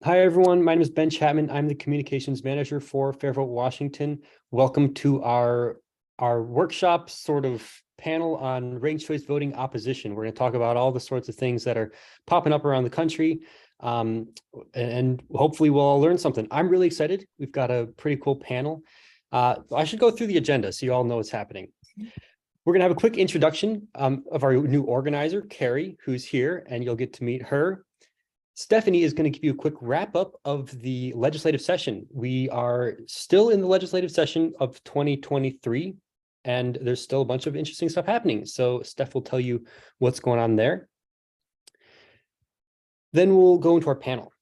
Hi, everyone. My name is Ben Chapman. I'm the communications manager for FairVote Washington. Welcome to our workshop sort of panel on ranked choice voting opposition. We're going to talk about all the sorts of things that are popping up around the country, and hopefully we'll all learn something. I'm really excited. We've got a pretty cool panel. I should go through the agenda so you all know what's happening. We're going to have a quick introduction of our new organizer, Carrie, who's here, and you'll get to meet her. Stephanie is going to give you a quick wrap up of the legislative session. We are still in the legislative session of 2023, and there's still a bunch of interesting stuff happening. So Steph will tell you what's going on there. Then we'll go into our panel.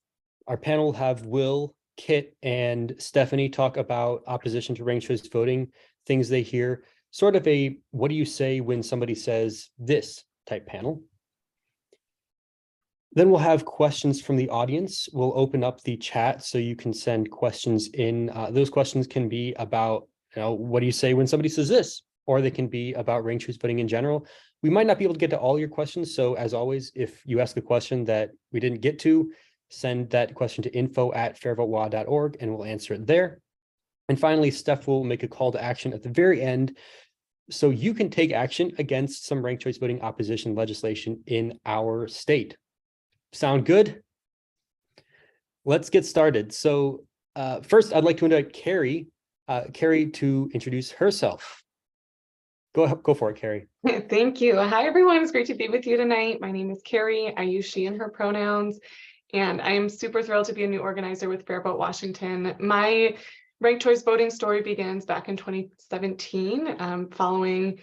Our panel will have Will, Kit, and Stephanie talk about opposition to ranked choice voting, things they hear, sort of a what do you say when somebody says this type panel. Then we'll have questions from the audience. We'll open up the chat so you can send questions in. Those questions can be about, what do you say when somebody says this? Or they can be about ranked choice voting in general. We might not be able to get to all your questions. So as always, if you ask a question that we didn't get to, send that question to info@fairvotewa.org and we'll answer it there. And finally, Steph will make a call to action at the very end so you can take action against some ranked choice voting opposition legislation in our state. Sound good? Let's get started. So first, I'd like to invite Carrie to introduce herself. Go for it, Carrie. Thank you. Hi, everyone. It's great to be with you tonight. My name is Carrie. I use she and her pronouns, and I am super thrilled to be a new organizer with FairVote Washington. My ranked choice voting story begins back in 2017, following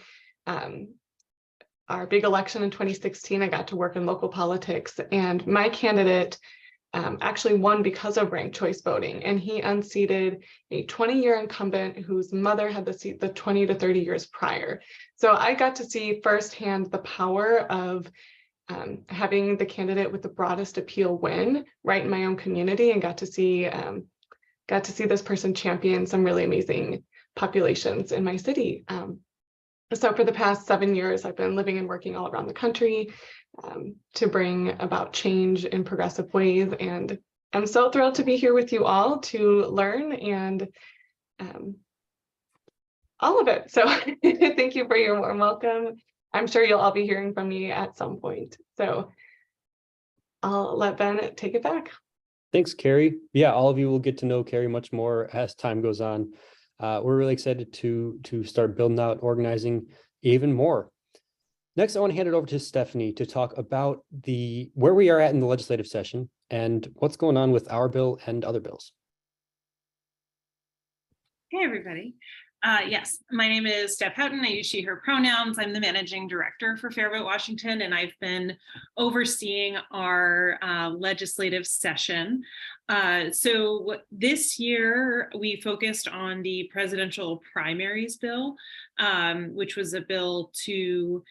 our big election in 2016. I got to work in local politics, and my candidate actually won because of ranked choice voting, and he unseated a 20-year incumbent whose mother had the seat the 20 to 30 years prior. So I got to see firsthand the power of having the candidate with the broadest appeal win right in my own community, and got to see this person champion some really amazing populations in my city. So for the past 7 years, I've been living and working all around the country to bring about change in progressive ways. And I'm so thrilled to be here with you all to learn and all of it. So thank you for your warm welcome. I'm sure you'll all be hearing from me at some point. So I'll let Ben take it back. Thanks, Carrie. Yeah, all of you will get to know Carrie much more as time goes on. We're really excited to start building out, organizing even more. Next, I want to hand it over to Stephanie to talk about where we are at in the legislative session and what's going on with our bill and other bills. Hey, everybody. Yes, my name is Steph Houghton. I use she, her pronouns. I'm the managing director for FairVote Washington, and I've been overseeing our legislative session. So this year, we focused on the presidential primaries bill, which was a bill to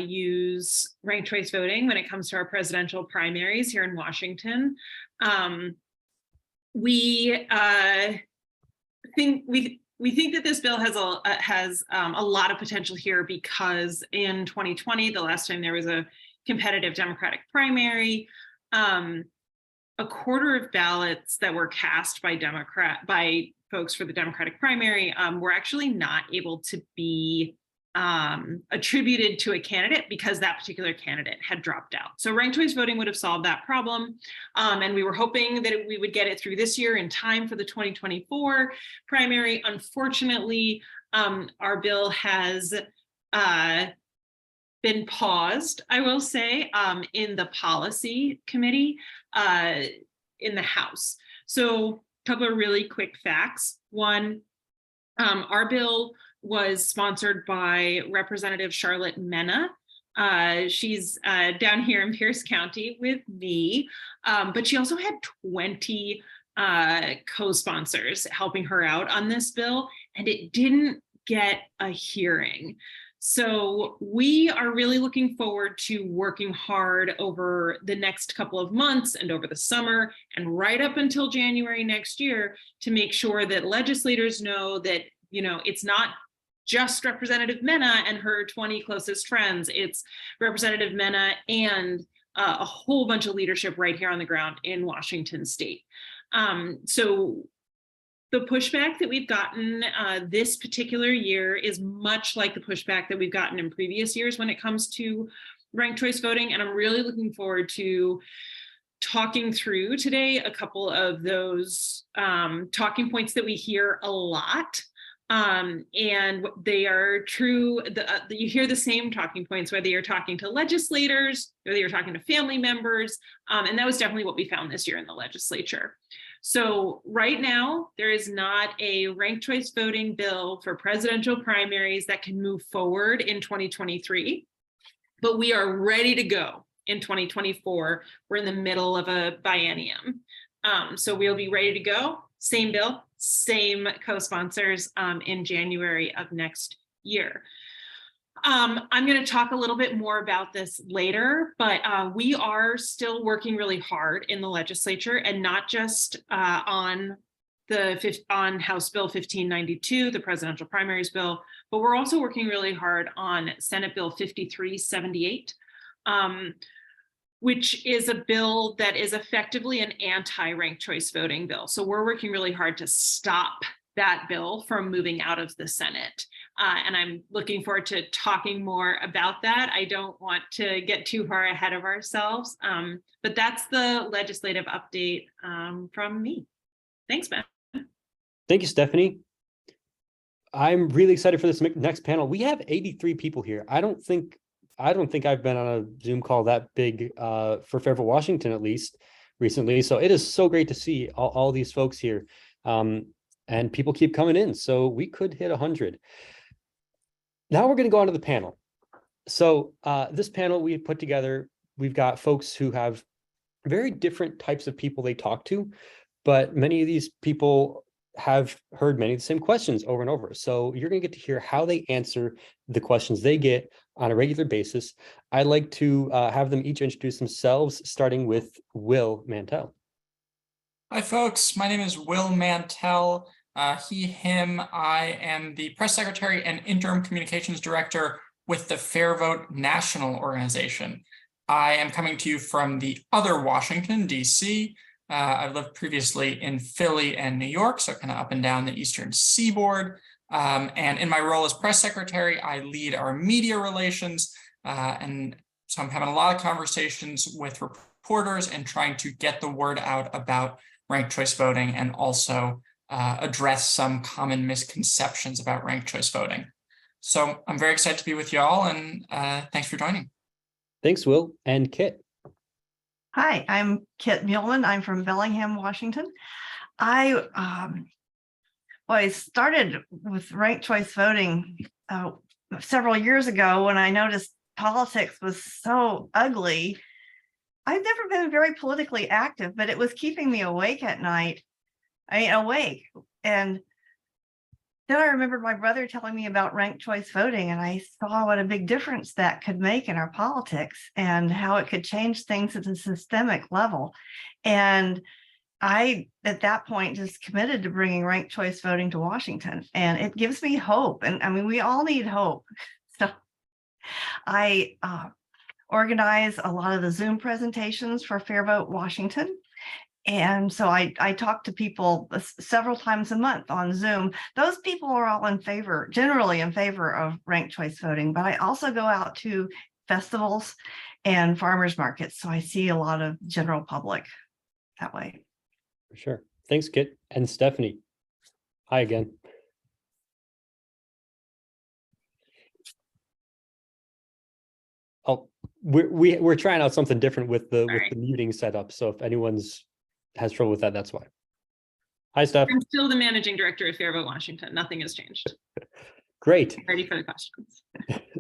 use ranked choice voting when it comes to our presidential primaries here in Washington. We think that this bill has a lot of potential here because in 2020, the last time there was a competitive Democratic primary, a quarter of ballots that were cast by folks for the Democratic primary were actually not able to be attributed to a candidate because that particular candidate had dropped out. So ranked choice voting would have solved that problem. And we were hoping that we would get it through this year in time for the 2024 primary. Unfortunately, our bill has been paused, I will say, in the policy committee in the House. So a couple of really quick facts. One, our bill was sponsored by Representative Charlotte Mena. She's down here in Pierce County with me, but she also had 20 co-sponsors helping her out on this bill, and it didn't get a hearing. So we are really looking forward to working hard over the next couple of months and over the summer and right up until January next year to make sure that legislators know that, it's not just Representative Mena and her 20 closest friends. It's Representative Mena and a whole bunch of leadership right here on the ground in Washington state. So the pushback that we've gotten this particular year is much like the pushback that we've gotten in previous years when it comes to ranked choice voting. And I'm really looking forward to talking through today a couple of those talking points that we hear a lot. And they are true. You hear the same talking points, whether you're talking to legislators, whether you're talking to family members. And that was definitely what we found this year in the legislature. So right now, there is not a ranked choice voting bill for presidential primaries that can move forward in 2023, but we are ready to go in 2024. We're in the middle of a biennium. So we'll be ready to go. Same bill, same co-sponsors in January of next year. I'm going to talk a little bit more about this later, but we are still working really hard in the legislature, and not just on House Bill 1592, the presidential primaries bill, but we're also working really hard on Senate Bill 5378, which is a bill that is effectively an anti-ranked choice voting bill. So we're working really hard to stop that bill from moving out of the Senate. And I'm looking forward to talking more about that. I don't want to get too far ahead of ourselves, but that's the legislative update from me. Thanks, Ben. Thank you, Stephanie. I'm really excited for this next panel. We have 83 people here. I don't think I've been on a Zoom call that big for FairVote Washington, at least recently. So it is so great to see all these folks here. And people keep coming in, so we could hit 100. Now we're going to go on to the panel. So this panel we put together, we've got folks who have very different types of people they talk to, but many of these people have heard many of the same questions over and over. So you're going to get to hear how they answer the questions they get on a regular basis. I'd like to have them each introduce themselves, starting with Will Mantell. Hi, folks. My name is Will Mantell. He, him. I am the press secretary and interim communications director with the FairVote National Organization. I am coming to you from the other Washington, D.C. I've lived previously in Philly and New York, so kind of up and down the Eastern Seaboard. And in my role as press secretary, I lead our media relations. And so I'm having a lot of conversations with reporters and trying to get the word out about ranked choice voting, and also address some common misconceptions about ranked choice voting. So I'm very excited to be with y'all, and thanks for joining. Thanks, Will. And Kit. Hi, I'm Kit Muehlman. I'm from Bellingham, Washington. I started with ranked choice voting several years ago when I noticed politics was so ugly. I've never been very politically active, but it was keeping me awake at night. And then I remembered my brother telling me about ranked choice voting, and I saw what a big difference that could make in our politics and how it could change things at a systemic level. And I, at that point, just committed to bringing ranked choice voting to Washington, and it gives me hope. And I mean, we all need hope. So I organize a lot of the Zoom presentations for FairVote Washington. And so I talk to people several times a month on Zoom. Those people are all generally in favor of ranked choice voting, but I also go out to festivals and farmers markets. So I see a lot of general public that way. For sure. Thanks, Kit. And Stephanie. Hi again. Oh, we're trying out something different with the muting setup. So if anyone's has trouble with that, that's why. Hi, Steph. I'm still the managing director of FairVote Washington. Nothing has changed. Great. Ready for the questions.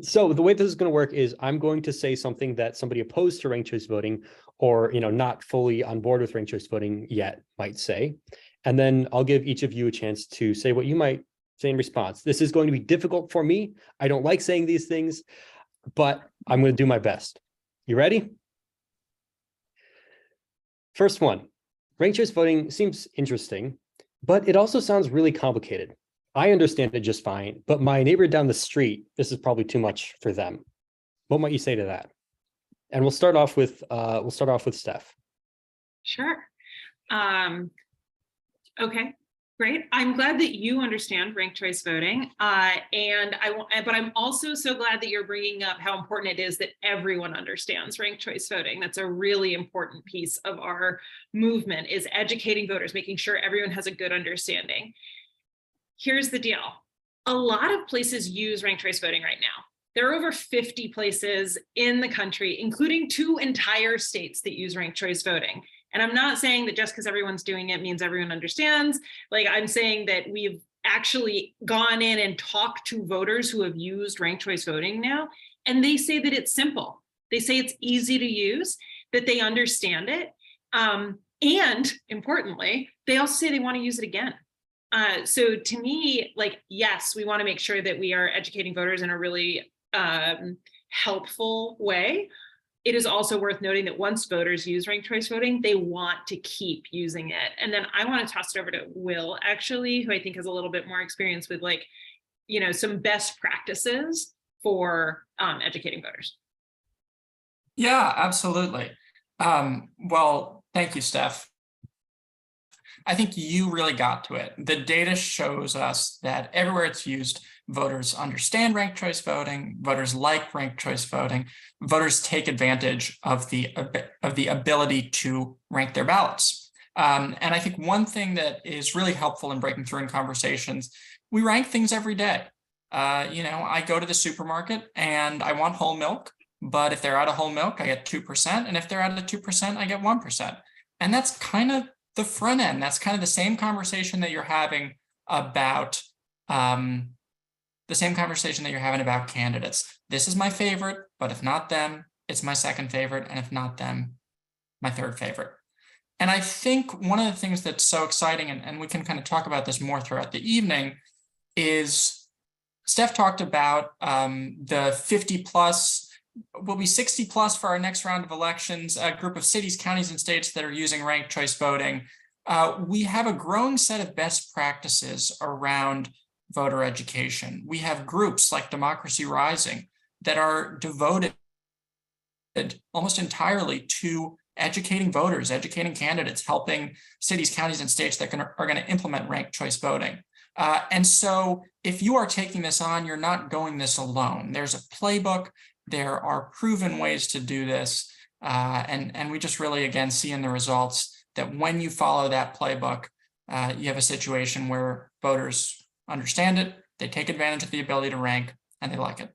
So the way this is going to work is I'm going to say something that somebody opposed to ranked choice voting, or not fully on board with ranked choice voting yet, might say. And then I'll give each of you a chance to say what you might say in response. This is going to be difficult for me. I don't like saying these things, but I'm going to do my best. You ready? First one. Ranked choice voting seems interesting, but it also sounds really complicated. I understand it just fine, but my neighbor down the street, this is probably too much for them. What might you say to that? And we'll start off with Steph. Sure. Okay, great. I'm glad that you understand ranked choice voting. But I'm also so glad that you're bringing up how important it is that everyone understands ranked choice voting. That's a really important piece of our movement, is educating voters, making sure everyone has a good understanding. Here's the deal. A lot of places use ranked choice voting right now. There are over 50 places in the country, including 2 entire states that use ranked choice voting. And I'm not saying that just because everyone's doing it means everyone understands. Like, I'm saying that we've actually gone in and talked to voters who have used ranked choice voting now, and they say that it's simple. They say it's easy to use, that they understand it. And importantly, they also say they want to use it again. So to me, like, yes, we want to make sure that we are educating voters in a really helpful way. It is also worth noting that once voters use ranked choice voting, they want to keep using it. And then I want to toss it over to Will, actually, who I think has a little bit more experience with, like, some best practices for educating voters. Yeah, absolutely. Well, thank you, Steph. I think you really got to it. The data shows us that everywhere it's used, voters understand ranked choice voting, voters like ranked choice voting, voters take advantage of the ability to rank their ballots. And I think one thing that is really helpful in breaking through in conversations, we rank things every day. I go to the supermarket and I want whole milk, but if they're out of whole milk, I get 2%. And if they're out of 2%, I get 1%. And that's kind of the front end. That's kind of the same conversation that you're having about candidates. This is my favorite, but if not them, it's my second favorite, and if not them, my third favorite. And I think one of the things that's so exciting, and we can kind of talk about this more throughout the evening, is Steph talked about the 50 plus, will be 60 plus for our next round of elections, a group of cities, counties, and states that are using ranked choice voting. We have a growing set of best practices around voter education. We have groups like Democracy Rising that are devoted almost entirely to educating voters, educating candidates, helping cities, counties, and states that are going to implement ranked choice voting. And so if you are taking this on, you're not going this alone. There's a playbook. There are proven ways to do this. And we just really, again, see in the results that when you follow that playbook, you have a situation where voters understand it, they take advantage of the ability to rank, and they like it.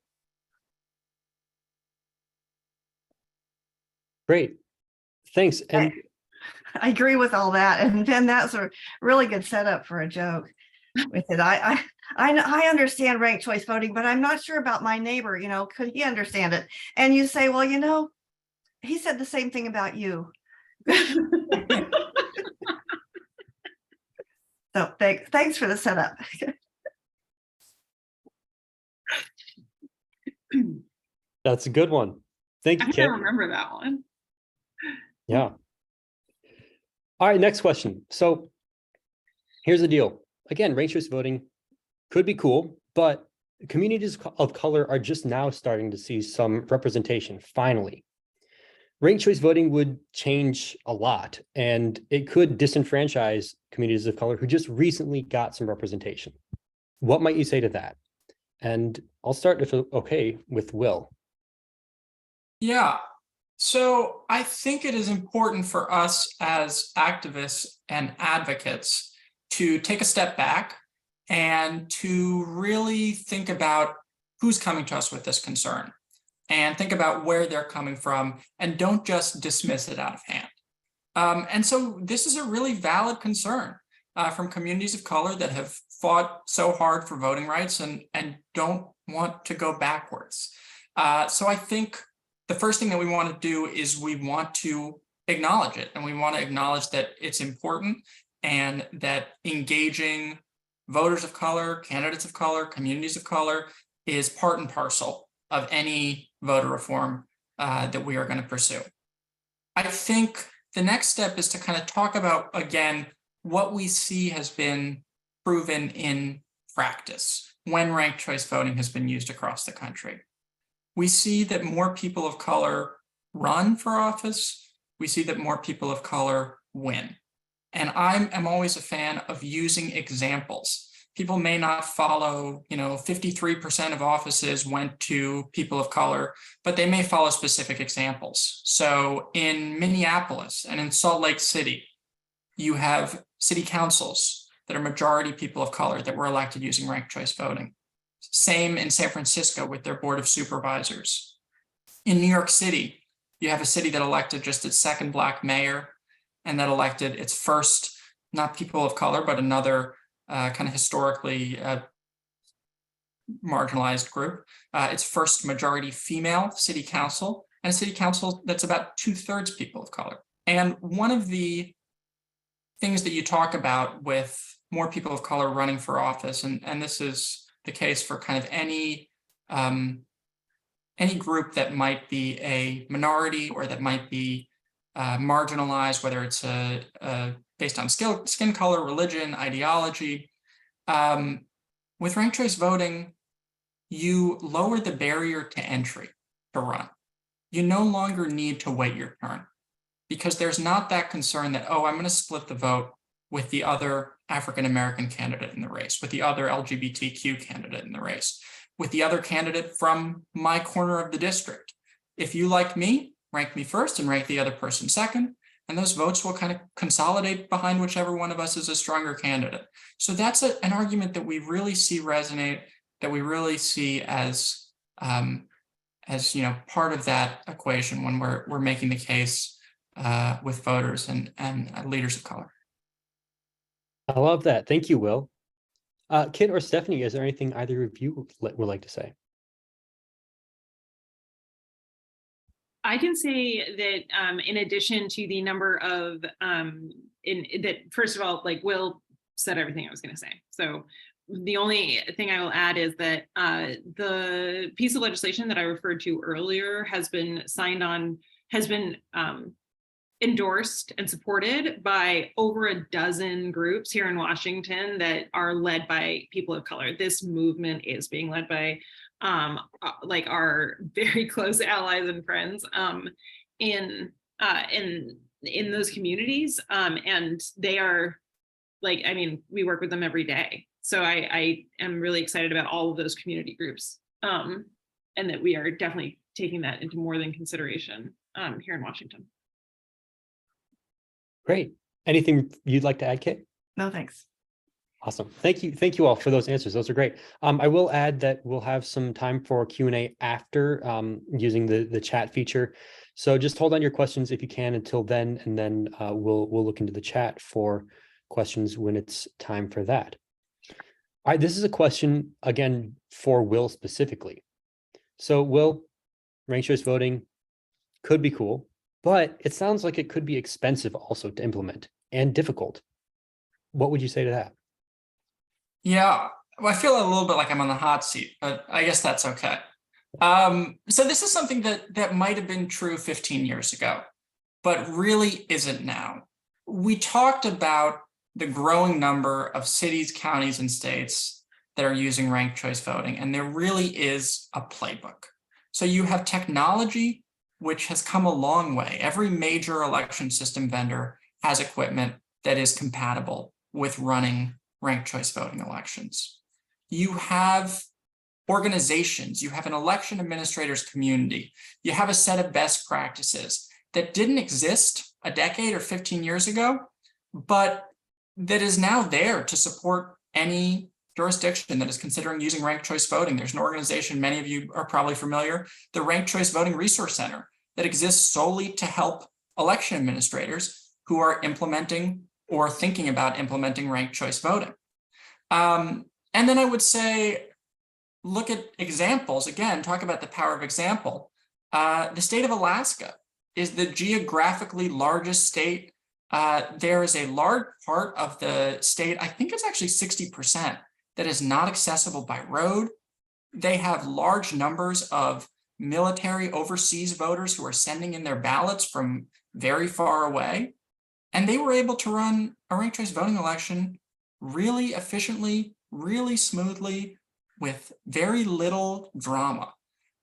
Great. Thanks. And I agree with all that. And then that's a really good setup for a joke with it. I understand ranked choice voting, but I'm not sure about my neighbor. Could he understand it? And you say, well, he said the same thing about you. So thanks for the setup. that's a good one. Thank you, I Kim. can't remember that one. Yeah. All right, next question. So here's the deal. Again, ranked choice voting could be cool, but communities of color are just now starting to see some representation, finally. Ranked choice voting would change a lot, and it could disenfranchise communities of color who just recently got some representation. What might you say to that? And I'll start, if okay, with Will. Yeah. So I think it is important for us as activists and advocates to take a step back and to really think about who's coming to us with this concern and think about where they're coming from, and don't just dismiss it out of hand. And so this is a really valid concern from communities of color that have fought so hard for voting rights and don't want to go backwards. So I think the first thing that we want to do is we want to acknowledge it, and we want to acknowledge that it's important, and that engaging voters of color, candidates of color, communities of color is part and parcel of any voter reform that we are going to pursue. I think the next step is to kind of talk about, again, what we see has been proven in practice when ranked choice voting has been used across the country. We see that more people of color run for office, we see that more people of color win. And I'm always a fan of using examples. People may not follow, 53% of offices went to people of color, but they may follow specific examples. So in Minneapolis and in Salt Lake City, you have city councils that are majority people of color that were elected using ranked choice voting. Same in San Francisco with their board of supervisors. In New York City, you have a city that elected just its second Black mayor, and that elected its first, not people of color, but another kind of historically marginalized group, its first majority female city council, and a city council that's about 2/3 people of color. And one of the things that you talk about with more people of color running for office, and this is the case for kind of any group that might be a minority or that might be marginalized, whether it's based on skin color, religion, ideology. With ranked choice voting, you lower the barrier to entry to run. You no longer need to wait your turn because there's not that concern that, oh, I'm going to split the vote with the other African-American candidate in the race, with the other LGBTQ candidate in the race, with the other candidate from my corner of the district. If you like me, rank me first and rank the other person second, and those votes will kind of consolidate behind whichever one of us is a stronger candidate. So that's an argument that we really see resonate, that we really see as part of that equation when we're making the case with voters and leaders of color. I love that. Thank you, Will. Kit or Stephanie, is there anything either of you would like to say? I can say that in addition to the number of first of all, like Will said everything I was going to say. So the only thing I will add is that the piece of legislation that I referred to earlier has been endorsed and supported by over a dozen groups here in Washington that are led by people of color. This movement is being led by like our very close allies and friends in those communities, and they are like, I mean, we work with them every day. So I am really excited about all of those community groups, and that we are definitely taking that into more than consideration here in Washington. Great. Anything you'd like to add, Kit? No, thanks. Awesome. Thank you. Thank you all for those answers. Those are great. I will add that we'll have some time for Q&A after using the chat feature. So just hold on your questions if you can until then, and then we'll look into the chat for questions when it's time for that. All right, this is a question, again, for Will specifically. So Will, ranked choice voting could be cool, but it sounds like it could be expensive also to implement and difficult. What would you say to that? Yeah, well, I feel a little bit like I'm on the hot seat, but I guess that's okay. So this is something that might have been true 15 years ago, but really isn't now. We talked about the growing number of cities, counties, and states that are using ranked choice voting, and there really is a playbook. So you have technology, which has come a long way. Every major election system vendor has equipment that is compatible with running ranked choice voting elections. You have organizations, you have an election administrators community, you have a set of best practices that didn't exist a decade or 15 years ago, but that is now there to support any jurisdiction that is considering using ranked choice voting. There's an organization, many of you are probably familiar, the Ranked Choice Voting Resource Center, that exists solely to help election administrators who are implementing or thinking about implementing ranked choice voting. And then I would say, look at examples. Again, talk about the power of example. The state of Alaska is the geographically largest state. There is a large part of the state, I think it's actually 60%, that is not accessible by road. They have large numbers of military overseas voters who are sending in their ballots from very far away. And they were able to run a ranked choice voting election really efficiently, really smoothly, with very little drama.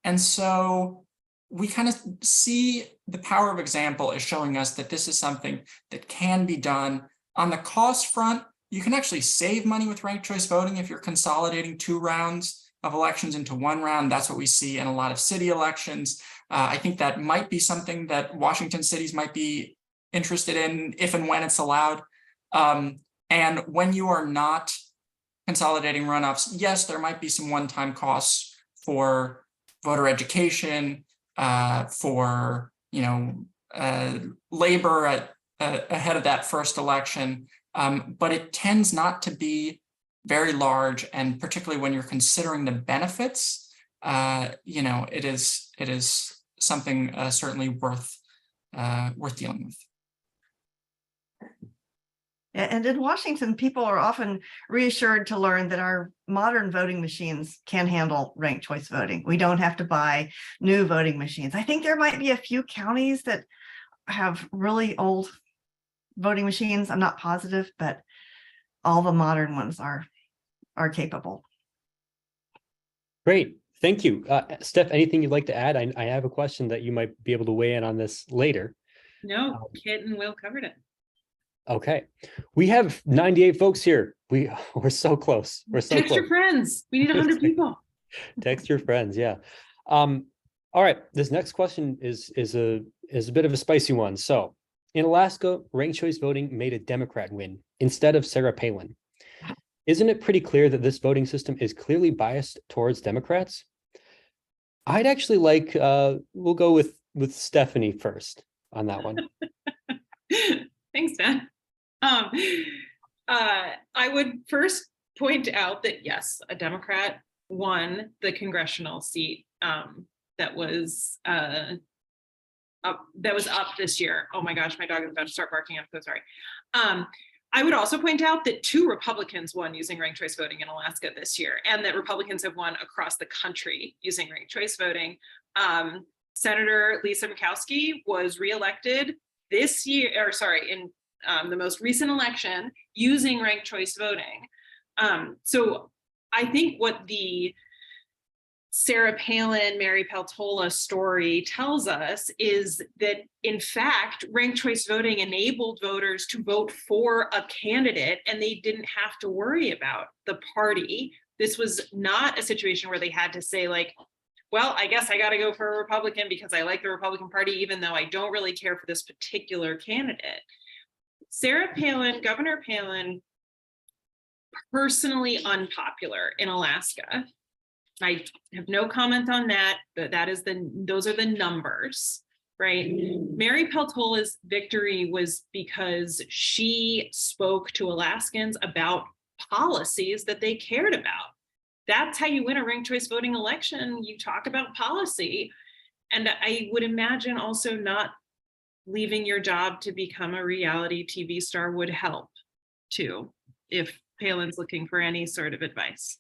And so we kind of see the power of example as showing us that this is something that can be done. On the cost front, you can actually save money with ranked choice voting if you're consolidating 2 rounds of elections into 1 round. That's what we see in a lot of city elections. I think that might be something that Washington cities might be interested in if and when it's allowed. And when you are not consolidating runoffs, yes, there might be some one-time costs for voter education, for labor ahead of that first election, but it tends not to be very large, and particularly when you're considering the benefits, it is something certainly worth dealing with. And in Washington, people are often reassured to learn that our modern voting machines can handle ranked choice voting. We don't have to buy new voting machines. I think there might be a few counties that have really old voting machines. I'm not positive, but all the modern ones are capable. Great. Thank you. Steph, anything you'd like to add? I have a question that you might be able to weigh in on this later. No, Kit and Will covered it. Okay. We have 98 folks here. We're so close. We're so Text close. your friends. We need 100 people. Text your friends. Yeah. All right. This next question is a bit of a spicy one. So in Alaska, ranked choice voting made a Democrat win instead of Sarah Palin. Isn't it pretty clear that this voting system is clearly biased towards Democrats? I'd actually like, we'll go with Stephanie first on that one. Thanks, Dan. I would first point out that yes, a Democrat won the congressional seat that was up this year. Oh my gosh, my dog is about to start barking. I'm so sorry. I would also point out that 2 Republicans won using ranked choice voting in Alaska this year, and that Republicans have won across the country using ranked choice voting. Senator Lisa Murkowski was reelected this year, in the most recent election using ranked choice voting. So I think what the Sarah Palin, Mary Peltola story tells us is that, in fact, ranked choice voting enabled voters to vote for a candidate, and they didn't have to worry about the party. This was not a situation where they had to say, like, well, I guess I got to go for a Republican because I like the Republican Party, even though I don't really care for this particular candidate. Sarah Palin, Governor Palin, personally unpopular in Alaska. I have no comment on that, but those are the numbers, right? Mary Peltola's victory was because she spoke to Alaskans about policies that they cared about. That's how you win a ranked choice voting election. You talk about policy. And I would imagine also not leaving your job to become a reality TV star would help too, if Palin's looking for any sort of advice.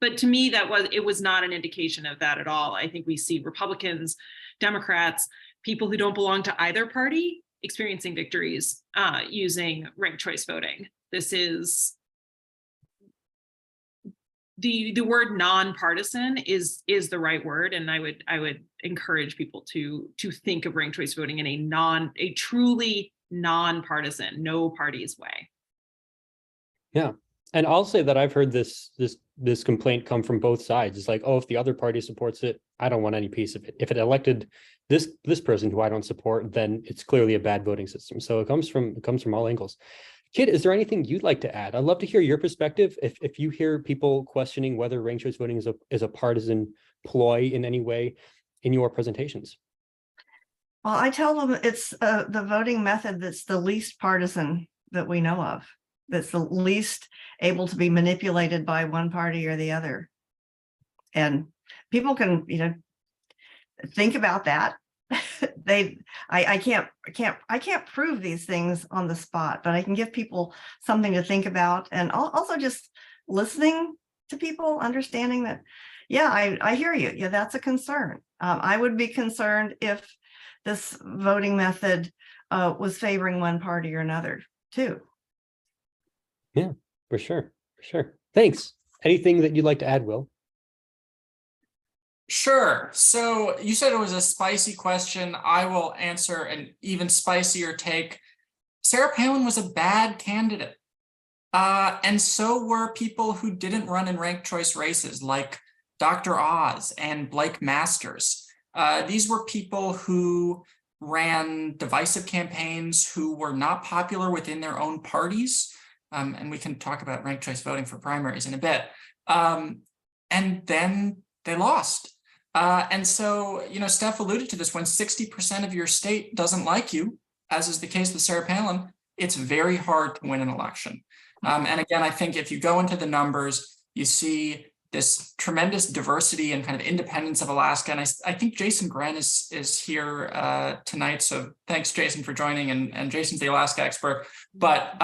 But to me, it was not an indication of that at all. I think we see Republicans, Democrats, people who don't belong to either party experiencing victories using ranked choice voting. This is the word nonpartisan is the right word, and I would encourage people to think of ranked choice voting in a truly nonpartisan, no party's way. Yeah. And I'll say that I've heard this complaint come from both sides. It's like, oh, if the other party supports it, I don't want any piece of it. If it elected this person who I don't support, then it's clearly a bad voting system. So it comes from all angles. Kit, is there anything you'd like to add? I'd love to hear your perspective. If you hear people questioning whether ranked choice voting is a partisan ploy in any way in your presentations. Well, I tell them it's the voting method that's the least partisan that we know of, that's the least able to be manipulated by one party or the other. And people can, think about that. I can't prove these things on the spot, but I can give people something to think about, and also just listening to people, understanding that, yeah, I hear you. Yeah, that's a concern. I would be concerned if this voting method was favoring one party or another too. Yeah, for sure. Thanks. Anything that you'd like to add, Will? Sure. So you said it was a spicy question. I will answer an even spicier take. Sarah Palin was a bad candidate. And so were people who didn't run in ranked choice races like Dr. Oz and Blake Masters. These were people who ran divisive campaigns, who were not popular within their own parties. And we can talk about ranked choice voting for primaries in a bit. And then they lost. And so, Steph alluded to this, when 60% of your state doesn't like you, as is the case with Sarah Palin, it's very hard to win an election. And again, I think if you go into the numbers, you see this tremendous diversity and kind of independence of Alaska. And I think Jason Gren is here tonight. So thanks, Jason, for joining. And Jason's the Alaska expert. But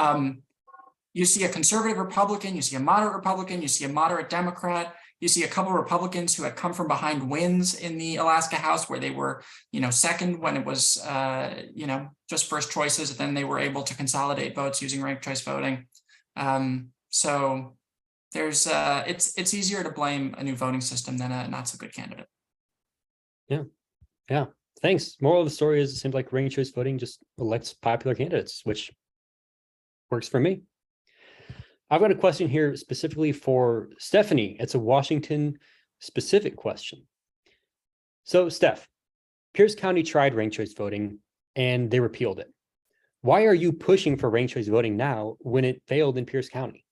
you see a conservative Republican, you see a moderate Republican, you see a moderate Democrat. You see a couple of Republicans who had come from behind wins in the Alaska House, where they were, second when it was, just first choices. And then they were able to consolidate votes using ranked choice voting. So there's, it's easier to blame a new voting system than a not so good candidate. Yeah. Thanks. Moral of the story is it seems like ranked choice voting just elects popular candidates, which works for me. I've got a question here specifically for Stephanie. It's a Washington specific question. So Steph, Pierce County tried ranked choice voting and they repealed it. Why are you pushing for ranked choice voting now when it failed in Pierce County?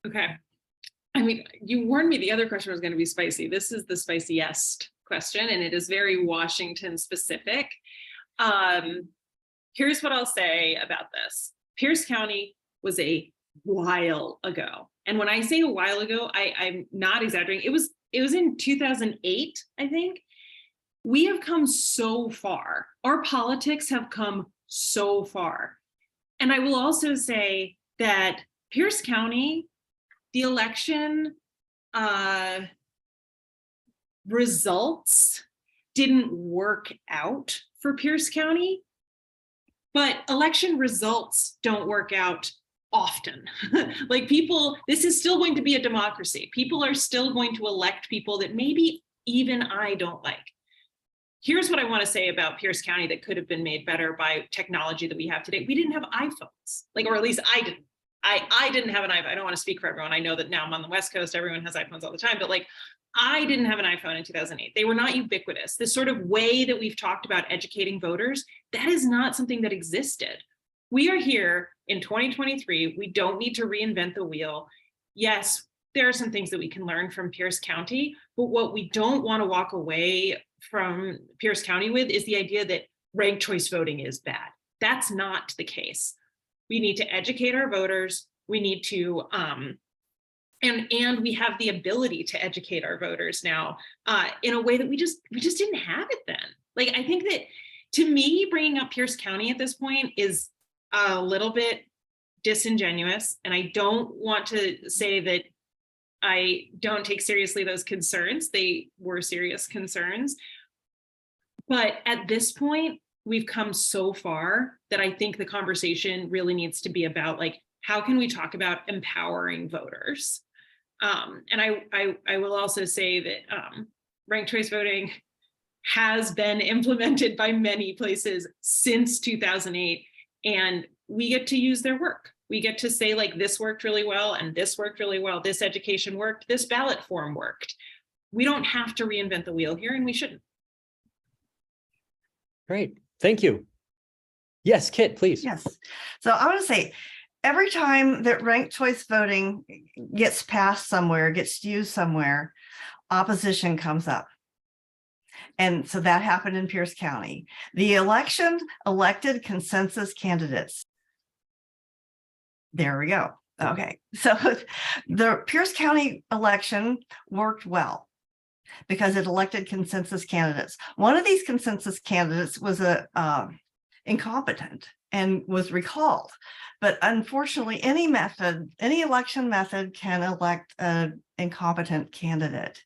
Okay. I mean, you warned me the other question was going to be spicy. This is the spiciest question, and it is very Washington specific. Here's what I'll say about this. Pierce County was a while ago. And when I say a while ago, I'm not exaggerating. It was in 2008, I think. We have come so far. Our politics have come so far. And I will also say that Pierce County, the election results didn't work out for Pierce County. But election results don't work out often. Like this is still going to be a democracy. People are still going to elect people that maybe even I don't like. Here's what I want to say about Pierce County that could have been made better by technology that we have today. We didn't have iPhones, or at least I didn't. I didn't have an iPhone. I don't want to speak for everyone. I know that now I'm on the West Coast, everyone has iPhones all the time, but I didn't have an iPhone in 2008. They were not ubiquitous. This sort of way that we've talked about educating voters, that is not something that existed. We are here in 2023. We don't need to reinvent the wheel. Yes, there are some things that we can learn from Pierce County, but what we don't want to walk away from Pierce County with is the idea that ranked choice voting is bad. That's not the case. We need to educate our voters. We need to, and we have the ability to educate our voters now in a way that we just didn't have it then. I think that, to me, bringing up Pierce County at this point is a little bit disingenuous. And I don't want to say that I don't take seriously those concerns. They were serious concerns. But at this point, we've come so far that I think the conversation really needs to be about how can we talk about empowering voters? And I will also say that ranked choice voting has been implemented by many places since 2008, and we get to use their work. We get to say this worked really well, and this worked really well. This education worked, this ballot form worked. We don't have to reinvent the wheel here, and we shouldn't. Great, thank you. Yes, Kit, please. Yes. So I want to say, every time that ranked choice voting gets passed somewhere, gets used somewhere, opposition comes up. And so that happened in Pierce County. The election elected consensus candidates. There we go. Okay. So the Pierce County election worked well because it elected consensus candidates. One of these consensus candidates was incompetent and was recalled. But unfortunately, any election method can elect an incompetent candidate.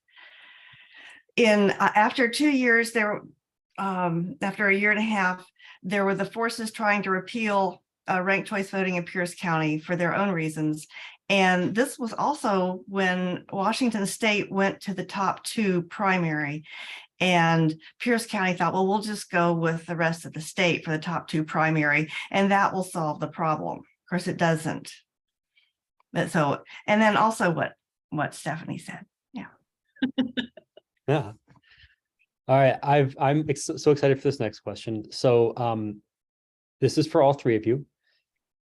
After 2 years, after a year and a half, there were the forces trying to repeal ranked choice voting in Pierce County for their own reasons. And this was also when Washington State went to the top 2 primary. And Pierce County thought, well, we'll just go with the rest of the state for the top 2 primary, and that will solve the problem. Of course, it doesn't. But so, and then also what Stephanie said. Yeah. Yeah. All right. I'm so excited for this next question. So this is for all 3 of you.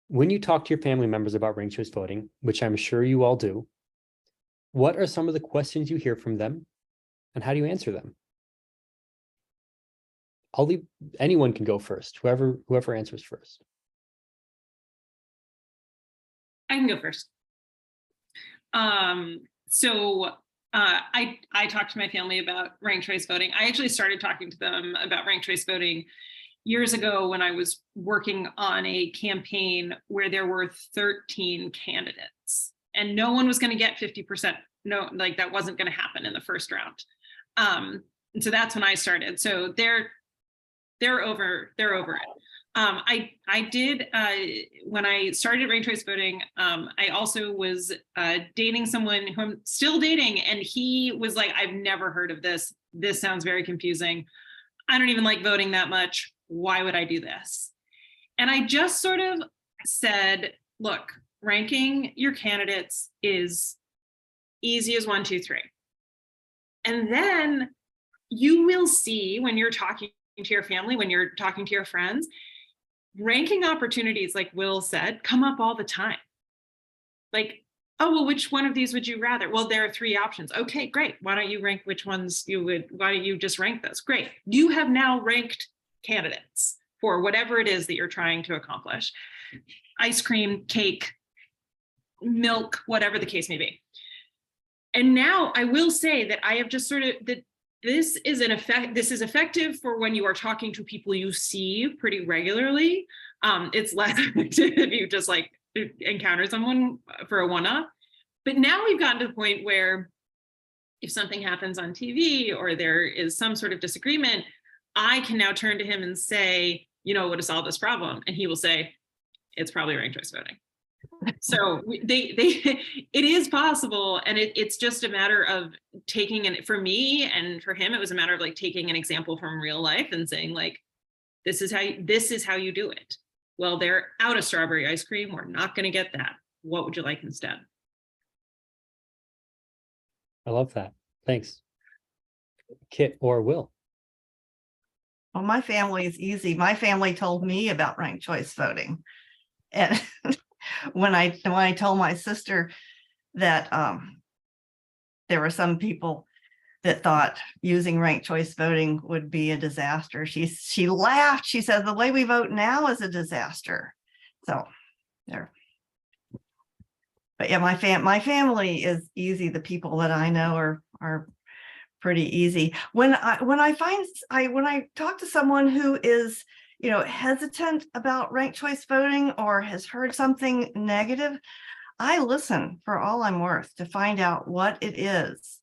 When you talk to your family members about ranked choice voting, which I'm sure you all do, what are some of the questions you hear from them, and how do you answer them? I'll leave, anyone can go first, whoever answers first. I can go first. I talked to my family about ranked choice voting. I actually started talking to them about ranked choice voting years ago when I was working on a campaign where there were 13 candidates and no one was going to get 50%. No, like that wasn't going to happen in the first round. And so that's when I started. So they're over it. I did, when I started ranked choice voting, I also was dating someone who I'm still dating, and he was like, I've never heard of this. This sounds very confusing. I don't even like voting that much. Why would I do this? And I just sort of said, look, ranking your candidates is easy as 1, 2, 3. And then you will see when you're talking to your family, when you're talking to your friends, ranking opportunities, like Will said, come up all the time. Like, oh, well, which one of these would you rather? Well, there are 3 options. Okay, great. Why don't you rank which ones you would, why don't you just rank those? Great. You have now ranked candidates for whatever it is that you're trying to accomplish. Ice cream, cake, milk, whatever the case may be. And now I will say that I have just sort of, that this is effective for when you are talking to people you see pretty regularly. It's less effective if you just like encounter someone for a one-up. But now we've gotten to the point where if something happens on TV or there is some sort of disagreement, I can now turn to him and say, you know, what to solve this problem? And he will say, it's probably ranked choice voting. So it is possible, and it's just a matter of taking an, for me and for him, it was a matter of like taking an example from real life and saying like, this is how you do it. Well, they're out of strawberry ice cream. We're not going to get that. What would you like instead? I love that. Thanks. Kit or Will? Well, my family is easy. My family told me about ranked choice voting. And when I told my sister that there were some people that thought using ranked choice voting would be a disaster, she laughed. She said, the way we vote now is a disaster. So there. But yeah, my family is easy. The people that I know are pretty easy. When I talk to someone who is, you know, hesitant about ranked choice voting or has heard something negative, I listen for all I'm worth to find out what it is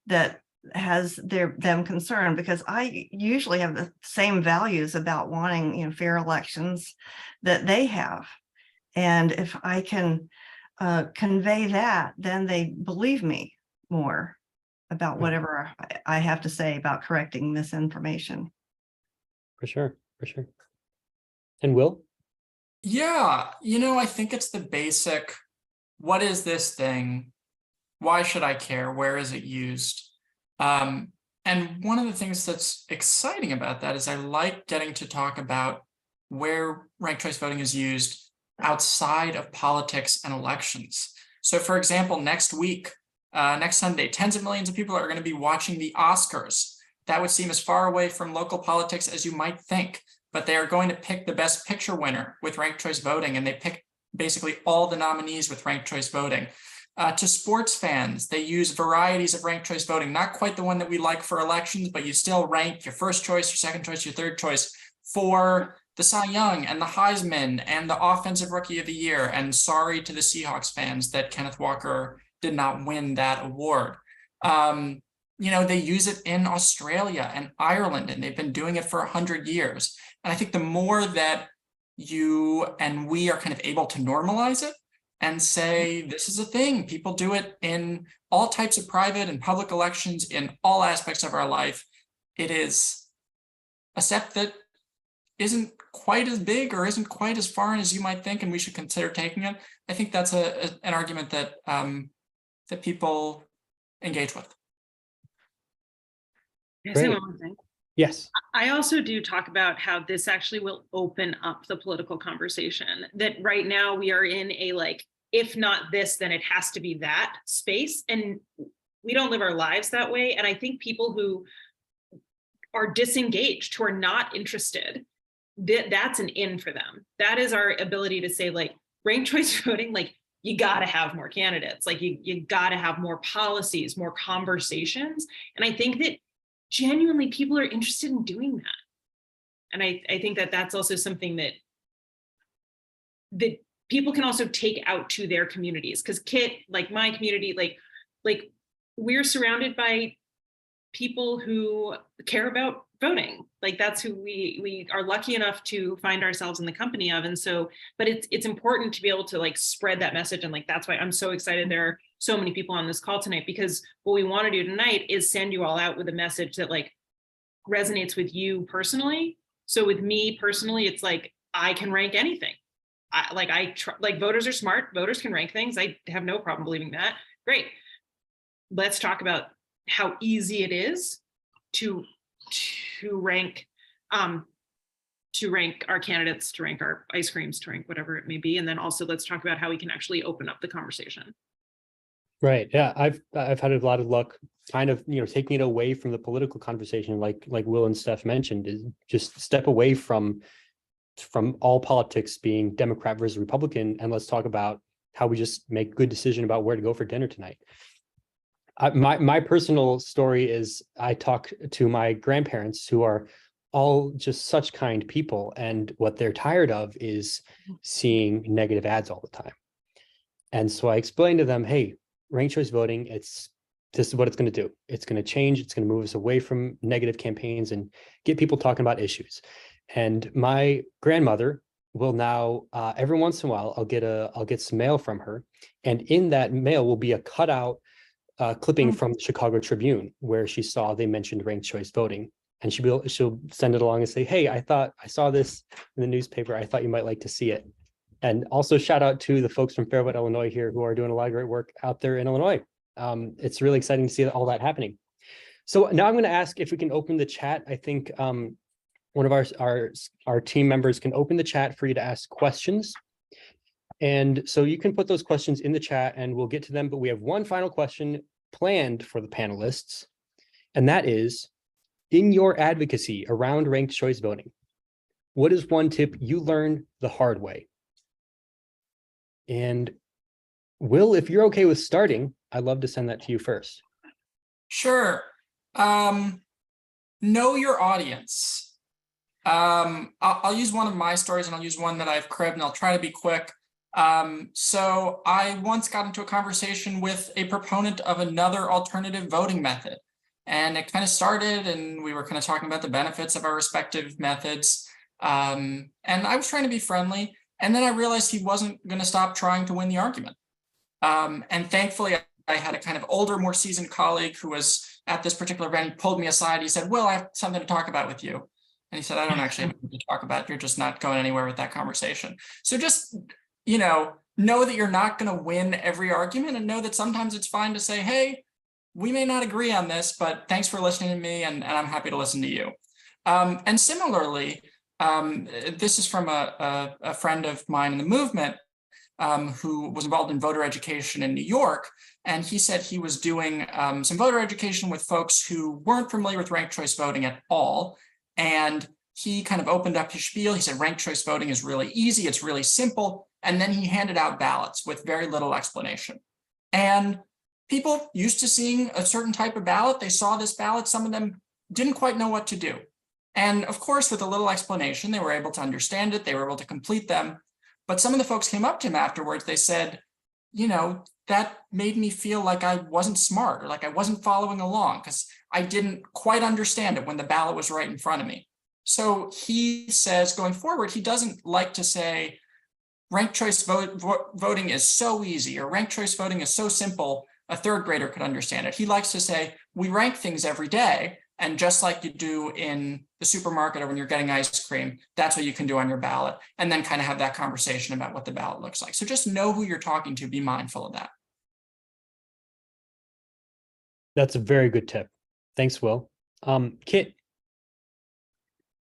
that has them concerned, because I usually have the same values about wanting, you know, fair elections that they have. And if I can convey that, then they believe me more about whatever I have to say about correcting misinformation. For sure. And Will? Yeah, you know, I think it's the basic, what is this thing? Why should I care? Where is it used? And one of the things that's exciting about that is I like getting to talk about where ranked choice voting is used outside of politics and elections. So for example, next week, next Sunday, tens of millions of people are going to be watching the Oscars. That would seem as far away from local politics as you might think, but they are going to pick the best picture winner with ranked choice voting, and they pick basically all the nominees with ranked choice voting. To sports fans, they use varieties of ranked choice voting, not quite the one that we like for elections, but you still rank your first choice, your second choice, your third choice for the Cy Young and the Heisman and the Offensive Rookie of the Year. And sorry to the Seahawks fans that Kenneth Walker did not win that award. You know, they use it in Australia and Ireland, and they've been doing it for 100 years. And I think the more that you and we are kind of able to normalize it, and say, this is a thing. People do it in all types of private and public elections in all aspects of our life. It is a step that isn't quite as big or isn't quite as far as you might think, and we should consider taking it. I think that's an argument that that people engage with. Can I say Great. one more thing? Yes. I also do talk about how this actually will open up the political conversation, that right now we are in a, like, if not this, then it has to be that space. And we don't live our lives that way. And I think people who are disengaged, who are not interested, that's an in for them. That is our ability to say, like, ranked choice voting, like, you got to have more candidates, like you got to have more policies, more conversations. And I think that genuinely people are interested in doing that. And I think that that's also something that people can also take out to their communities. Because Kit, like my community, like we're surrounded by people who care about voting. Like that's who we are lucky enough to find ourselves in the company of. And so, but it's important to be able to like spread that message. And like, that's why I'm so excited there are so many people on this call tonight, because what we want to do tonight is send you all out with a message that like resonates with you personally. So with me personally, it's like, I can rank anything. Like voters are smart, voters can rank things. I have no problem believing that. Great. Let's talk about how easy it is to rank our candidates, to rank our ice creams, to rank whatever it may be. And then also let's talk about how we can actually open up the conversation. Right. Yeah. I've had a lot of luck kind of, taking it away from the political conversation, like Will and Steph mentioned, is just step away from all politics being Democrat versus Republican. And let's talk about how we just make a good decision about where to go for dinner tonight. My personal story is I talk to my grandparents, who are all just such kind people. And what they're tired of is seeing negative ads all the time. And so I explained to them, hey, ranked choice voting, this is what it's going to do. It's going to change. It's going to move us away from negative campaigns and get people talking about issues. And my grandmother will now, every once in a while, I'll get some mail from her. And in that mail will be a cutout clipping from the Chicago Tribune, where she saw they mentioned ranked choice voting. And she'll send it along and say, hey, I saw this in the newspaper. I thought you might like to see it. And also shout out to the folks from FairVote, Illinois here, who are doing a lot of great work out there in Illinois. It's really exciting to see all that happening. So now I'm going to ask if we can open the chat. I think one of our team members can open the chat for you to ask questions. And so you can put those questions in the chat and we'll get to them. But we have one final question planned for the panelists. And that is, in your advocacy around ranked choice voting, what is one tip you learned the hard way? And Will, if you're okay with starting, I'd love to send that to you first. Sure. Know your audience. I'll use one of my stories, and I'll use one that I've cribbed, and I'll try to be quick. So I once got into a conversation with a proponent of another alternative voting method, and it kind of started, and we were kind of talking about the benefits of our respective methods. And I was trying to be friendly, and then I realized he wasn't going to stop trying to win the argument. And thankfully, I had a kind of older, more seasoned colleague who was at this particular event. He pulled me aside. He said, "Will, I have something to talk about with you." And he said, "I don't actually have anything to talk about. You're just not going anywhere with that conversation." So just, know that you're not going to win every argument, and know that sometimes it's fine to say, "Hey, we may not agree on this, but thanks for listening to me, and I'm happy to listen to you." And similarly, this is from a friend of mine in the movement who was involved in voter education in New York. And he said he was doing some voter education with folks who weren't familiar with ranked choice voting at all. And he kind of opened up his spiel. He said, ranked choice voting is really easy. It's really simple. And then he handed out ballots with very little explanation. And people used to seeing a certain type of ballot. They saw this ballot. Some of them didn't quite know what to do. And of course, with a little explanation, they were able to understand it. They were able to complete them. But some of the folks came up to him afterwards. They said, that made me feel like I wasn't smart, or like I wasn't following along, because I didn't quite understand it when the ballot was right in front of me. So he says, going forward, he doesn't like to say, ranked choice voting is so easy, or ranked choice voting is so simple, a third grader could understand it. He likes to say, we rank things every day. And just like you do in the supermarket or when you're getting ice cream, that's what you can do on your ballot. And then kind of have that conversation about what the ballot looks like. So just know who you're talking to, be mindful of that. That's a very good tip. Thanks, Will. Kit.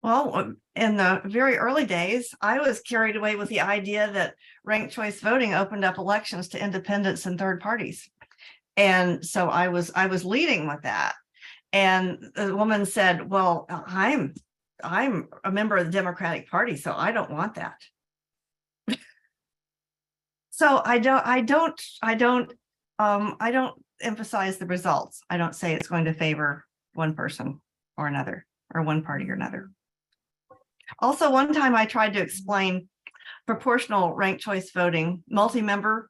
Well, in the very early days, I was carried away with the idea that ranked choice voting opened up elections to independents and third parties. And so I was leading with that. And the woman said, well, I'm a member of the Democratic Party, so I don't want that. So I don't emphasize the results. I don't say it's going to favor one person or another, or one party or another. Also, one time I tried to explain proportional ranked choice voting, multi-member,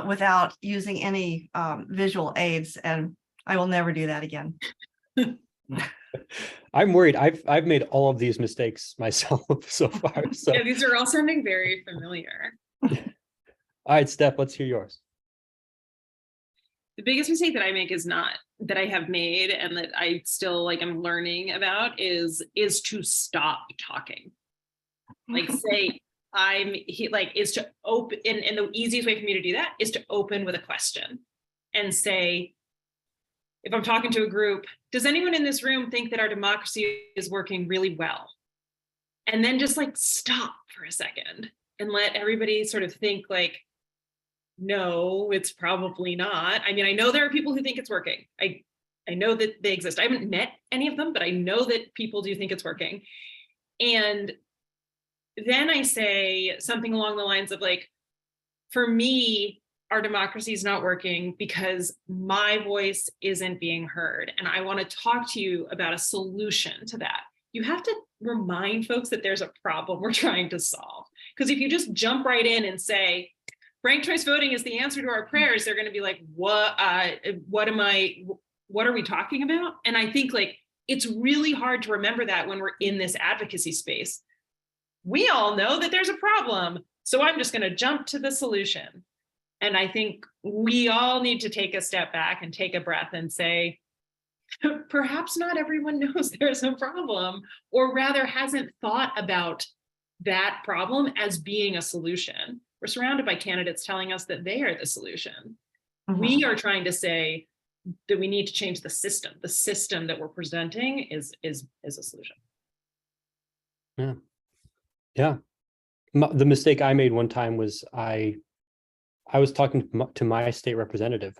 without using any visual aids, and I will never do that again. I'm worried. I've made all of these mistakes myself so far. So Yeah, these are all sounding very familiar. all right, Steph, let's hear yours. The biggest mistake that I make is not that I have made and that I still am learning about is to stop talking. Like say is to open, and the easiest way for me to do that is to open with a question and say, if I'm talking to a group, does anyone in this room think that our democracy is working really well? And then just stop for a second and let everybody sort of think no, it's probably not. I mean, I know there are people who think it's working. I know that they exist. I haven't met any of them, but I know that people do think it's working. And then I say something along the lines of for me, our democracy is not working because my voice isn't being heard. And I want to talk to you about a solution to that. You have to remind folks that there's a problem we're trying to solve. Because if you just jump right in and say, ranked choice voting is the answer to our prayers, they're going to be like, what are we talking about? And I think it's really hard to remember that when we're in this advocacy space. We all know that there's a problem, so I'm just going to jump to the solution. And I think we all need to take a step back and take a breath and say, perhaps not everyone knows there's a problem, or rather hasn't thought about that problem as being a solution. We're surrounded by candidates telling us that they are the solution. Mm-hmm. We are trying to say that we need to change the system. The system that we're presenting is a solution. Yeah. The mistake I made one time was I was talking to my state representative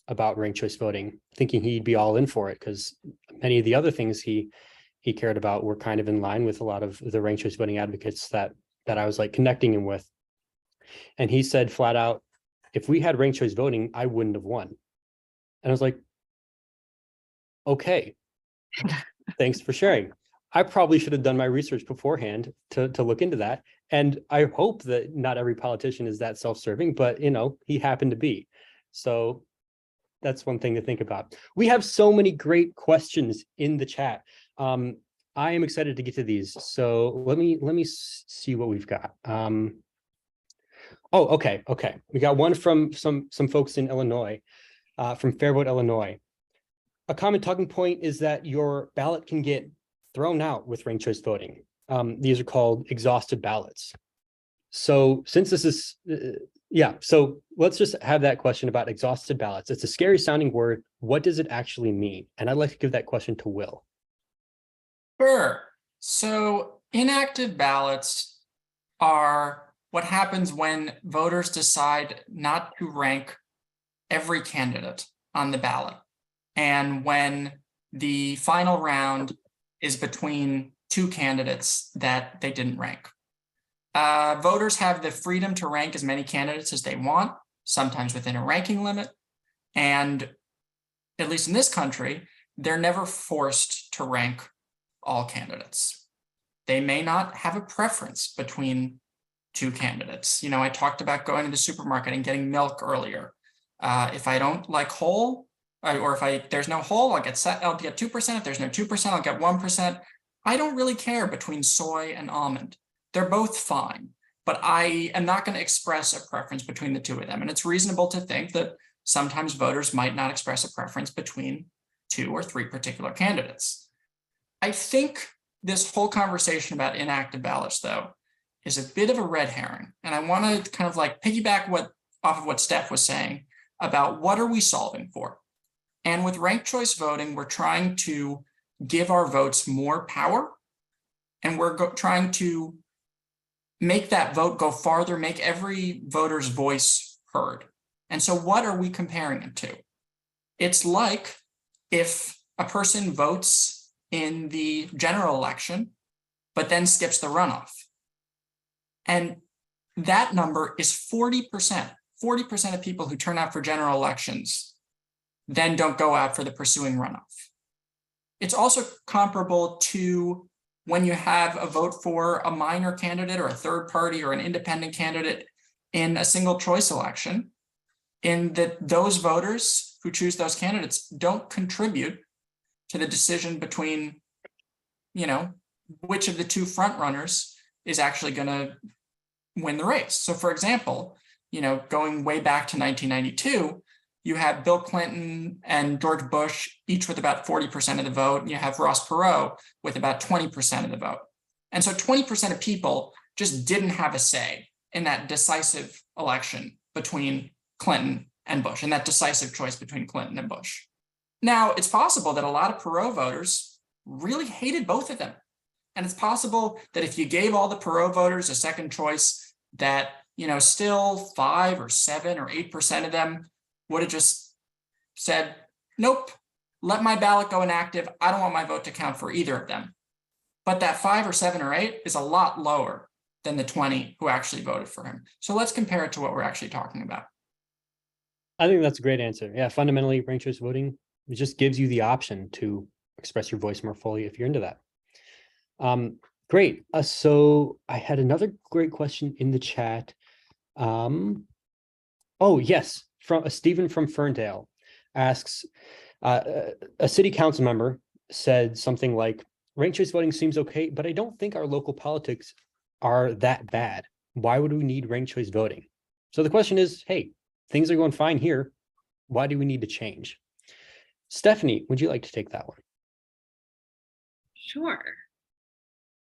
about ranked choice voting, thinking he'd be all in for it because many of the other things he cared about were kind of in line with a lot of the ranked choice voting advocates that I was connecting him with. And he said flat out, if we had ranked choice voting, I wouldn't have won. And I was like, okay, thanks for sharing. I probably should have done my research beforehand to look into that. And I hope that not every politician is that self-serving, but he happened to be. So that's one thing to think about. We have so many great questions in the chat. I am excited to get to these. So let me see what we've got. Oh, okay. We got one from some folks in Illinois, from FairVote, Illinois. A common talking point is that your ballot can get thrown out with ranked choice voting. These are called exhausted ballots. So since this is, so let's just have that question about exhausted ballots. It's a scary sounding word. What does it actually mean? And I'd like to give that question to Will. Sure. So inactive ballots are what happens when voters decide not to rank every candidate on the ballot. And when the final round is between two candidates that they didn't rank. Voters have the freedom to rank as many candidates as they want, sometimes within a ranking limit. And at least in this country, they're never forced to rank all candidates. They may not have a preference between two candidates. I talked about going to the supermarket and getting milk earlier. If I don't like whole, or if there's no whole, I'll get 2%. If there's no 2%, I'll get 1%. I don't really care between soy and almond. They're both fine. but I am not going to express a preference between the two of them. And it's reasonable to think that sometimes voters might not express a preference between 2 or 3 particular candidates. I think this whole conversation about inactive ballots, though, is a bit of a red herring. And I want to kind of like piggyback off of what Steph was saying about what are we solving for? And with ranked choice voting, we're trying to give our votes more power. And we're trying to make that vote go farther, make every voter's voice heard. And so what are we comparing it to? It's like if a person votes in the general election, but then skips the runoff. And that number is 40%. 40% of people who turn out for general elections then don't go out for the pursuing runoff. It's also comparable to when you have a vote for a minor candidate or a third party or an independent candidate in a single choice election, in that those voters who choose those candidates don't contribute to the decision between, which of the 2 front runners is actually going to win the race. So for example, going way back to 1992, you have Bill Clinton and George Bush, each with about 40% of the vote, and you have Ross Perot with about 20% of the vote. And so 20% of people just didn't have a say in that decisive election between Clinton and Bush, and that decisive choice between Clinton and Bush. Now, it's possible that a lot of Perot voters really hated both of them. And it's possible that if you gave all the Perot voters a second choice, that, still 5 or 7 or 8% of them would have just said, nope, let my ballot go inactive. I don't want my vote to count for either of them. But that 5 or 7 or 8 is a lot lower than the 20 who actually voted for him. So let's compare it to what we're actually talking about. I think that's a great answer. Yeah, fundamentally, ranked choice voting, it just gives you the option to express your voice more fully if you're into that. Great. So I had another great question in the chat. Oh, yes. From Stephen from Ferndale asks, a city council member said something like, ranked choice voting seems okay, but I don't think our local politics are that bad. Why would we need ranked choice voting? So the question is, hey, things are going fine here. Why do we need to change? Stephanie, would you like to take that one? Sure.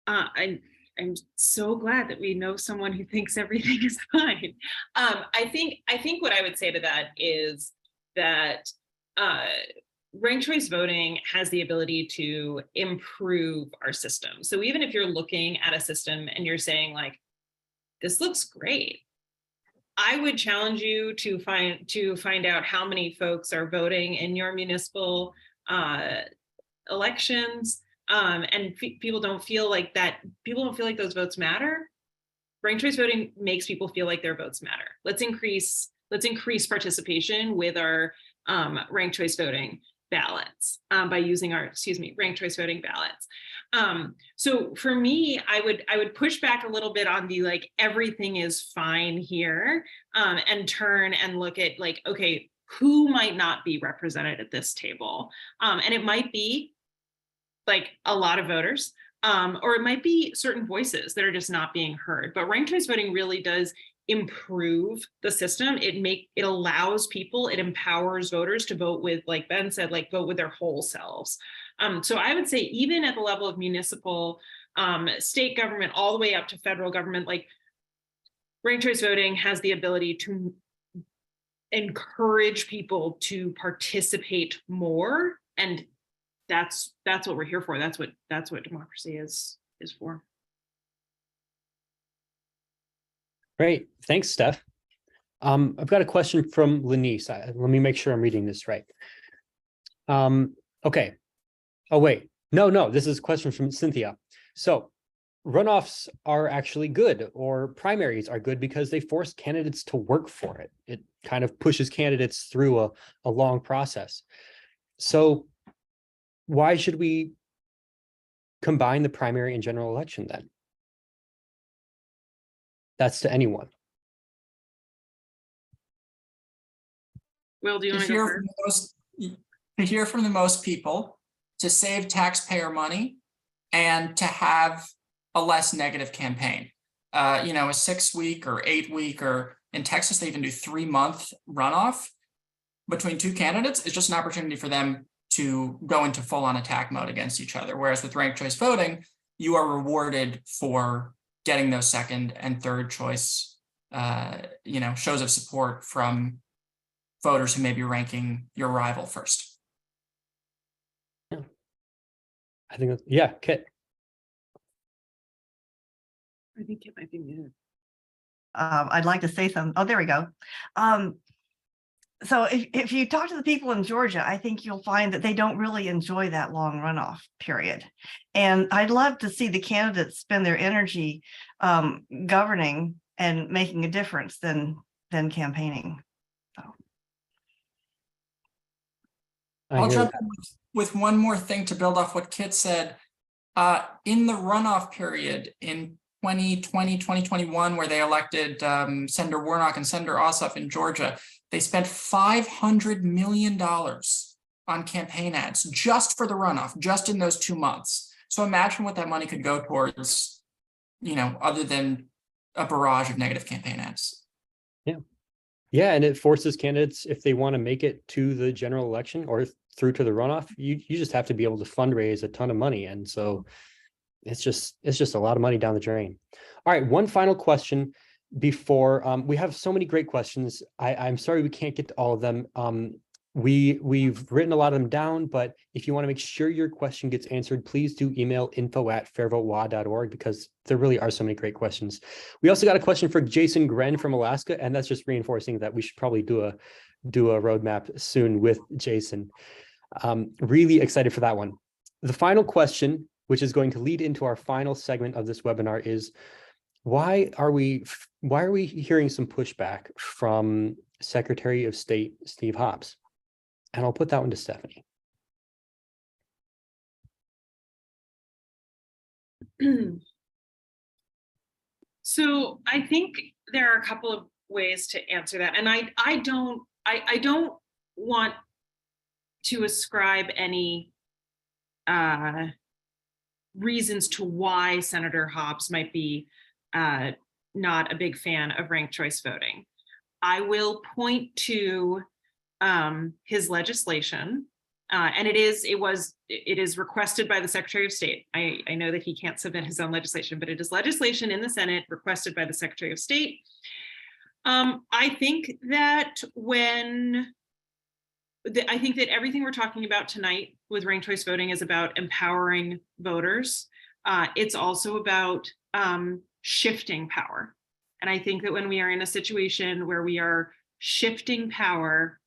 I'm so glad that we know someone who thinks everything is fine. I think what I would say to that is that ranked choice voting has the ability to improve our system. So even if you're looking at a system and you're saying like, this looks great, I would challenge you to find out how many folks are voting in your municipal elections. And people don't feel like those votes matter. Ranked choice voting makes people feel like their votes matter. Let's increase participation with our ranked choice voting ballots by using our, ranked choice voting ballots. So for me, I would push back a little bit on the like everything is fine here, and turn and look at like, okay, who might not be represented at this table? And it might be like a lot of voters, or it might be certain voices that are just not being heard. But ranked choice voting really does improve the system. It allows people, it empowers voters to vote with, like Ben said, like vote with their whole selves. So I would say even at the level of municipal, state government, all the way up to federal government, like ranked choice voting has the ability to encourage people to participate more, and that's what we're here for. That's what democracy is for. Great. Thanks, Steph. I've got a question from Lenice. Let me make sure I'm reading this right. Okay. Oh, wait. No, this is a question from Cynthia. So runoffs are actually good, or primaries are good because they force candidates to work for it. It kind of pushes candidates through a long process. So why should we combine the primary and general election then? That's to anyone. Will, do you want to go first? To hear from the most people, to save taxpayer money, and to have a less negative campaign. a 6-week or 8-week, or in Texas, they even do 3-month runoff between two candidates, is just an opportunity for them to go into full-on attack mode against each other. Whereas with ranked choice voting, you are rewarded for getting those second and third choice, shows of support from voters who may be ranking your rival first. I think, yeah, Kit. I think it might be muted. I'd like to say something. Oh, there we go. So if you talk to the people in Georgia, I think you'll find that they don't really enjoy that long runoff period. And I'd love to see the candidates spend their energy governing and making a difference than campaigning. So. I'll jump in with one more thing to build off what Kit said. In the runoff period in 2020, 2021, where they elected Senator Warnock and Senator Ossoff in Georgia, they spent $500 million on campaign ads just for the runoff, just in those 2 months. So imagine what that money could go towards, other than a barrage of negative campaign ads. Yeah. Yeah, and it forces candidates, if they want to make it to the general election or through to the runoff, you just have to be able to fundraise a ton of money. And so it's just a lot of money down the drain. All right, one final question before we have so many great questions. I'm sorry we can't get to all of them. We've written a lot of them down, but if you want to make sure your question gets answered, please do email info@fairvotewa.org, because there really are so many great questions. We also got a question for Jason Gren from Alaska, and that's just reinforcing that we should probably do a roadmap soon with Jason. Really excited for that one. The final question, which is going to lead into our final segment of this webinar, is why are we hearing some pushback from Secretary of State Steve Hobbs? And I'll put that one to Stephanie. So I think there are a couple of ways to answer that, and I don't want to ascribe any reasons to why Senator Hobbs might be not a big fan of ranked choice voting. I will point to his legislation, and it is requested by the Secretary of State. I know that he can't submit his own legislation, but it is legislation in the Senate requested by the Secretary of State. I think that I think that everything we're talking about tonight with ranked choice voting is about empowering voters. It's also about shifting power. And I think that when we are in a situation where we are shifting power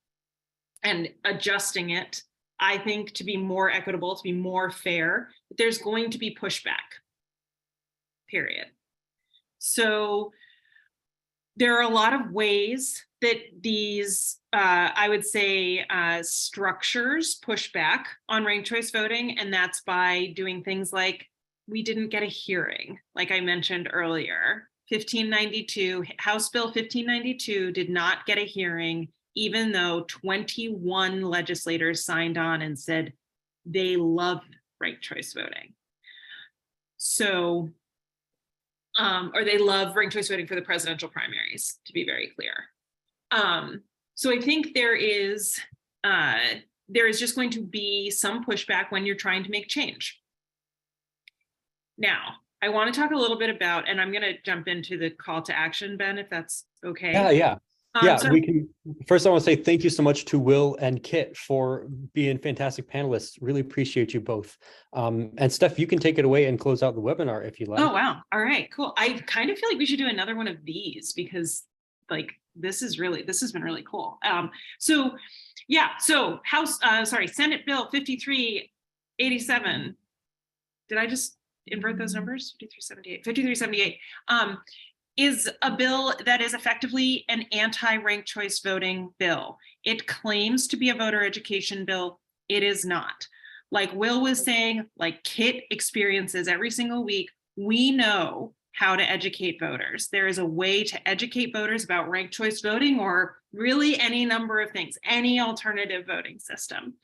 and adjusting it, I think to be more equitable, to be more fair, there's going to be pushback, period. So there are a lot of ways that these, I would say, structures push back on ranked choice voting, and that's by doing things like, we didn't get a hearing, like I mentioned earlier. 1592, House Bill 1592 did not get a hearing, even though 21 legislators signed on and said they love ranked choice voting. So, or they love ranked choice voting for the presidential primaries, to be very clear. So I think there is just going to be some pushback when you're trying to make change. Now, I want to talk a little bit about, and I'm going to jump into the call to action, Ben, if that's okay. Yeah. We can. First, I want to say thank you so much to Will and Kit for being fantastic panelists. Really appreciate you both. And Steph, you can take it away and close out the webinar if you like. Oh, wow. All right, cool. I kind of feel like we should do another one of these, because like this has been really cool. So Senate Bill 5387. Did I just invert those numbers? 5378 is a bill that is effectively an anti-ranked choice voting bill. It claims to be a voter education bill. It is not. Like Will was saying, like Kit experiences every single week, we know how to educate voters. There is a way to educate voters about ranked choice voting, or really any number of things, any alternative voting system.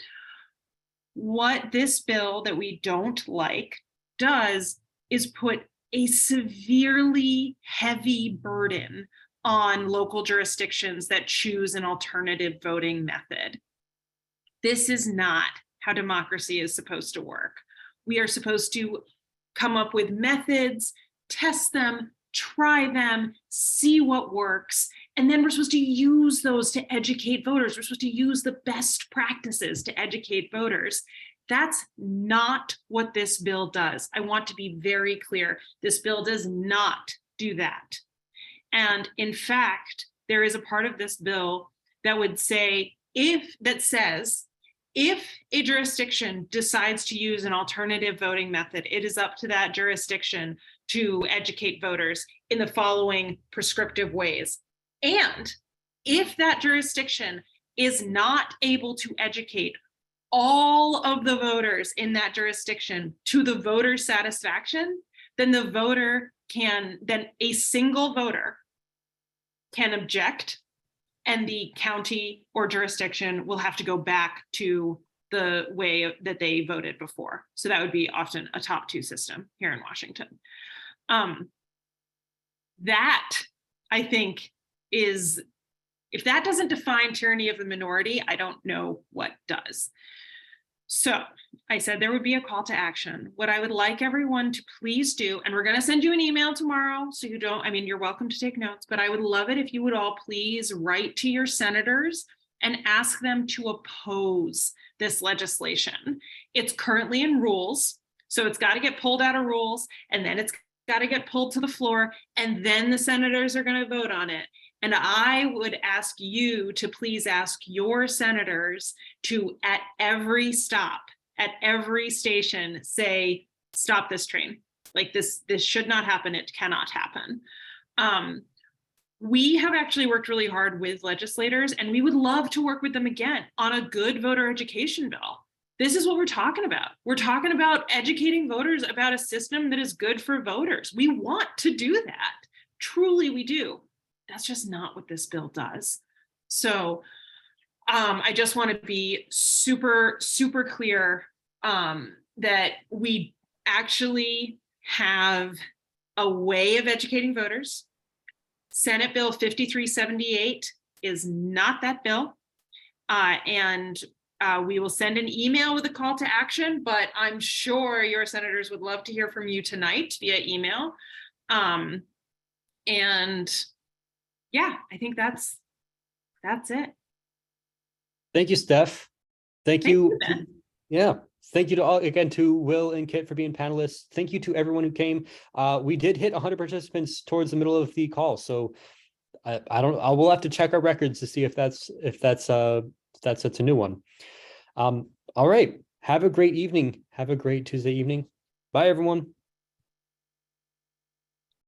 What this bill that we don't like does is put a severely heavy burden on local jurisdictions that choose an alternative voting method. This is not how democracy is supposed to work. We are supposed to come up with methods, test them, try them, see what works, and then we're supposed to use those to educate voters. We're supposed to use the best practices to educate voters. That's not what this bill does. I want to be very clear. This bill does not do that. And in fact, there is a part of this bill that would say, if a jurisdiction decides to use an alternative voting method, it is up to that jurisdiction to educate voters in the following prescriptive ways. And if that jurisdiction is not able to educate all of the voters in that jurisdiction to the voter's satisfaction, then a single voter can object, and the county or jurisdiction will have to go back to the way that they voted before. So that would be often a top two system here in Washington. That, I think, is, if that doesn't define tyranny of the minority, I don't know what does. So I said there would be a call to action. What I would like everyone to please do, and we're going to send you an email tomorrow, so you don't, I mean, you're welcome to take notes, but I would love it if you would all please write to your senators and ask them to oppose this legislation. It's currently in rules, so it's got to get pulled out of rules, and then it's got to get pulled to the floor, and then the senators are going to vote on it. And I would ask you to please ask your senators to, at every stop, at every station, say, stop this train. Like this should not happen. It cannot happen. We have actually worked really hard with legislators, and we would love to work with them again on a good voter education bill. This is what we're talking about. We're talking about educating voters about a system that is good for voters. We want to do that. Truly, we do. That's just not what this bill does. So I just want to be super, super clear that we actually have a way of educating voters. Senate Bill 5378 is not that bill. And we will send an email with a call to action, but I'm sure your senators would love to hear from you tonight via email. And yeah, I think that's it. Thank you, Steph. Thank you. Ben. Yeah. Thank you to all, again, to Will and Kit for being panelists. Thank you to everyone who came. We did hit 100 participants towards the middle of the call. So we'll have to check our records to see if that's a new one. All right. Have a great evening. Have a great Tuesday evening. Bye, everyone.